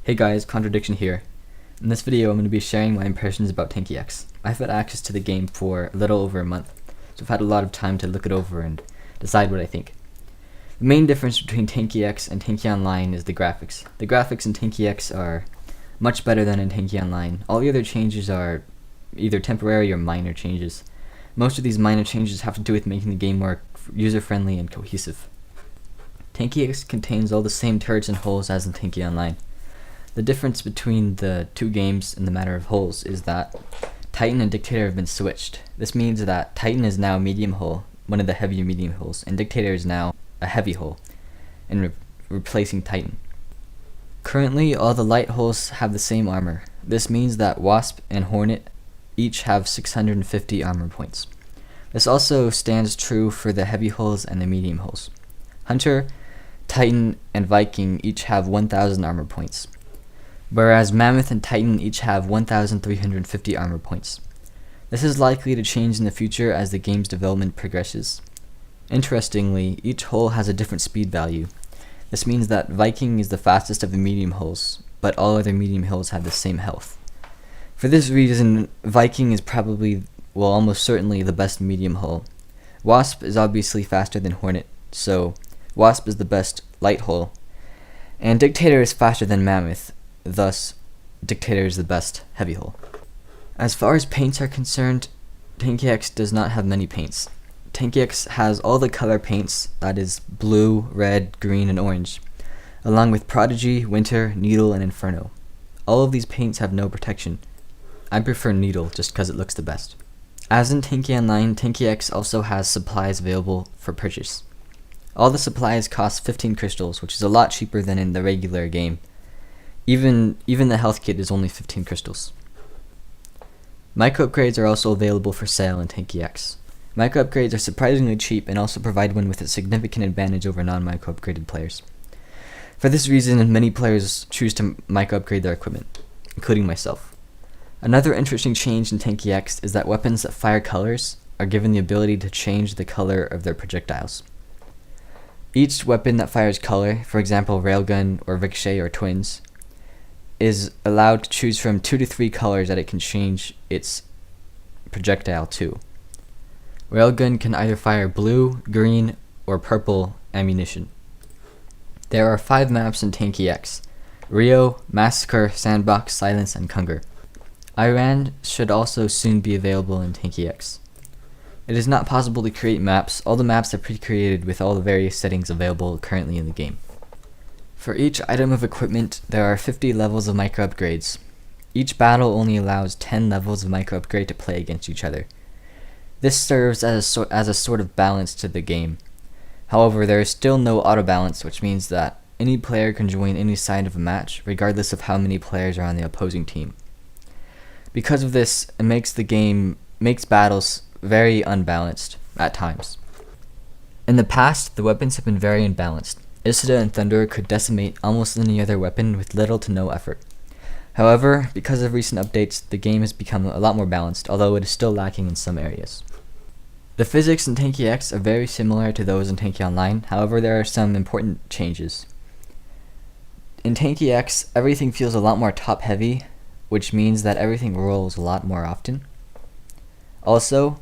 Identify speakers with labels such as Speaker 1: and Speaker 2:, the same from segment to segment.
Speaker 1: Hey guys, Contradiction here. In this video I'm going to be sharing my impressions about TankiX. I've had access to the game for a little over a month, so I've had a lot of time to look it over and decide what I think. The main difference between TankiX and Tanki Online is the graphics. The graphics in TankiX are much better than in Tanki Online. All the other changes are either temporary or minor changes. Most of these minor changes have to do with making the game more user-friendly and cohesive. TankiX contains all the same turrets and holes as in Tanki Online. The difference between the two games in the matter of holes is that Titan and Dictator have been switched. This means that Titan is now a medium hull, one of the heavier medium hulls, and Dictator is now a heavy hull, and replacing Titan. Currently, all the light hulls have the same armor. This means that Wasp and Hornet each have 650 armor points. This also stands true for the heavy hulls and the medium hulls. Hunter, Titan, and Viking each have 1,000 armor points, whereas Mammoth and Titan each have 1,350 armor points. This is likely to change in the future as the game's development progresses. Interestingly, each hull has a different speed value. This means that Viking is the fastest of the medium hulls, but all other medium hulls have the same health. For this reason, Viking is almost certainly the best medium hull. Wasp is obviously faster than Hornet, so Wasp is the best light hull, and Dictator is faster than Mammoth, thus Dictator is the best heavy hull. As far as paints are concerned, TankiX does not have many paints. TankiX has all the color paints, that is blue, red, green, and orange, along with Prodigy, Winter, Needle, and Inferno. All of these paints have no protection. I prefer Needle just because it looks the best. As in Tanki Online, TankiX also has supplies available for purchase. All the supplies cost 15 crystals, which is a lot cheaper than in the regular game. Even the health kit is only 15 crystals. Micro upgrades are also available for sale in TankiX. Micro upgrades are surprisingly cheap and also provide one with a significant advantage over non-micro upgraded players. For this reason, many players choose to micro upgrade their equipment, including myself. Another interesting change in TankiX is that weapons that fire colors are given the ability to change the color of their projectiles. Each weapon that fires color, for example Railgun or Ricochet or Twins, is allowed to choose from 2 to 3 colors that it can change its projectile to. Railgun can either fire blue, green, or purple ammunition. There are 5 maps in TankiX: Rio, Massacre, Sandbox, Silence, and Kunger. Iran should also soon be available in TankiX. It is not possible to create maps. All the maps are pre-created with all the various settings available currently in the game. For each item of equipment, there are 50 levels of micro upgrades. Each battle only allows 10 levels of micro upgrade to play against each other. This serves as a sort of balance to the game. However, there is still no auto balance, which means that any player can join any side of a match, regardless of how many players are on the opposing team. Because of this, it makes battles very unbalanced at times. In the past, the weapons have been very unbalanced. Isida and Thunder could decimate almost any other weapon with little to no effort. However, because of recent updates, the game has become a lot more balanced, although it is still lacking in some areas. The physics in TankiX are very similar to those in Tanki Online, however there are some important changes. In TankiX, everything feels a lot more top-heavy, which means that everything rolls a lot more often. Also,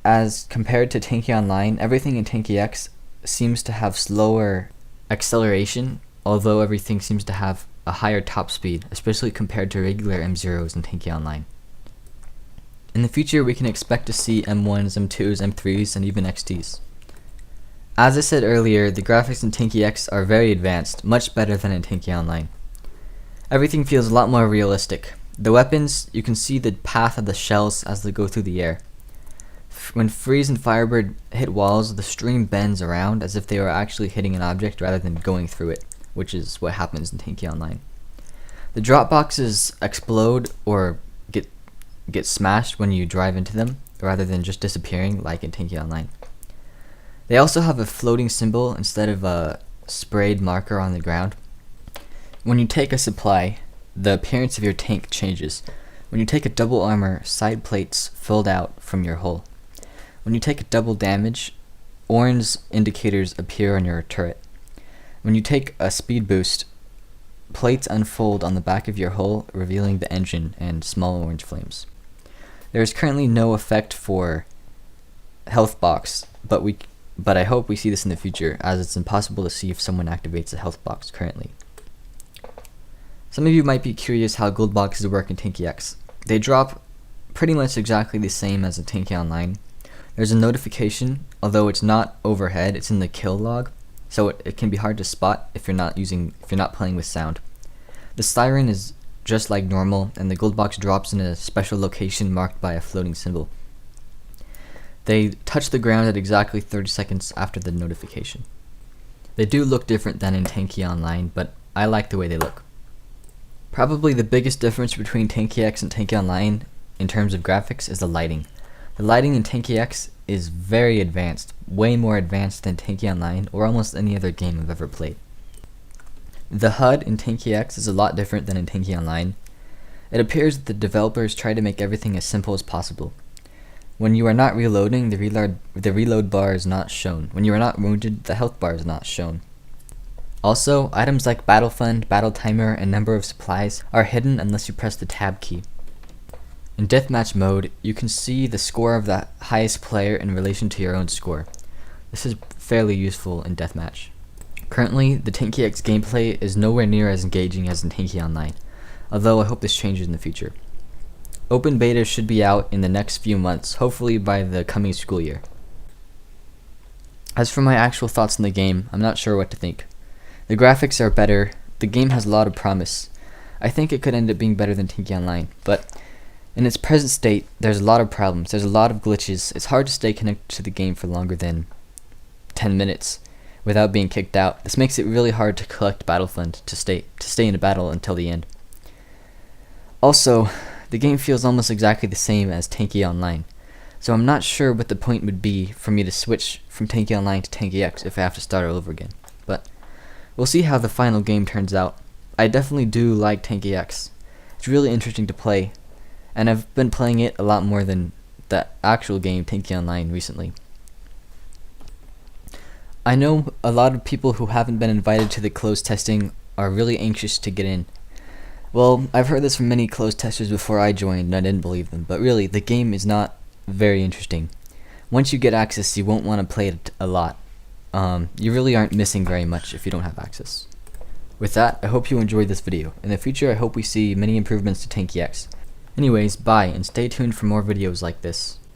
Speaker 1: as compared to Tanki Online, everything in TankiX seems to have slower acceleration, although everything seems to have a higher top speed, especially compared to regular M0s in Tanki Online. In the future, we can expect to see M1s, M2s, M3s, and even XTs. As I said earlier, the graphics in TankiX are very advanced, much better than in Tanki Online. Everything feels a lot more realistic. The weapons, you can see the path of the shells as they go through the air. When Freeze and Firebird hit walls, the stream bends around as if they were actually hitting an object rather than going through it, which is what happens in Tanki Online. The drop boxes explode or get smashed when you drive into them, rather than just disappearing like in Tanki Online. They also have a floating symbol instead of a sprayed marker on the ground. When you take a supply, the appearance of your tank changes. When you take a double armor, side plates fold out from your hull. When you take a double damage, orange indicators appear on your turret. When you take a speed boost, plates unfold on the back of your hull, revealing the engine and small orange flames. There is currently no effect for health box, but I hope we see this in the future, as it's impossible to see if someone activates a health box currently. Some of you might be curious how gold boxes work in TankiX. They drop pretty much exactly the same as in Tanki Online. There's a notification, although it's not overhead, it's in the kill log, so it can be hard to spot if you're not playing with sound. The siren is just like normal, and the gold box drops in a special location marked by a floating symbol. They touch the ground at exactly 30 seconds after the notification. They do look different than in Tanki Online, but I like the way they look. Probably the biggest difference between TankiX and Tanki Online in terms of graphics is the lighting. The lighting in TankiX is very advanced, way more advanced than Tanki Online or almost any other game I've ever played. The HUD in TankiX is a lot different than in Tanki Online. It appears that the developers try to make everything as simple as possible. When you are not reloading, the reload bar is not shown. When you are not wounded, the health bar is not shown. Also, items like Battle Fund, Battle Timer, and number of supplies are hidden unless you press the tab key. In deathmatch mode, you can see the score of the highest player in relation to your own score. This is fairly useful in deathmatch. Currently, the TankiX gameplay is nowhere near as engaging as in Tanki Online, although I hope this changes in the future. Open beta should be out in the next few months, hopefully by the coming school year. As for my actual thoughts on the game, I'm not sure what to think. The graphics are better, the game has a lot of promise. I think it could end up being better than Tanki Online, but in its present state, there's a lot of problems, there's a lot of glitches. It's hard to stay connected to the game for longer than 10 minutes without being kicked out. This makes it really hard to collect Battle Fund to stay in a battle until the end. Also, the game feels almost exactly the same as Tanki Online, so I'm not sure what the point would be for me to switch from Tanki Online to TankiX if I have to start all over again. But we'll see how the final game turns out. I definitely do like TankiX. It's really interesting to play, and I've been playing it a lot more than the actual game Tanki Online recently. I know a lot of people who haven't been invited to the closed testing are really anxious to get in. Well, I've heard this from many closed testers before I joined and I didn't believe them, but really, the game is not very interesting. Once you get access, you won't want to play it a lot. You really aren't missing very much if you don't have access. With that, I hope you enjoyed this video. In the future, I hope we see many improvements to TankiX. Anyways, bye, and stay tuned for more videos like this.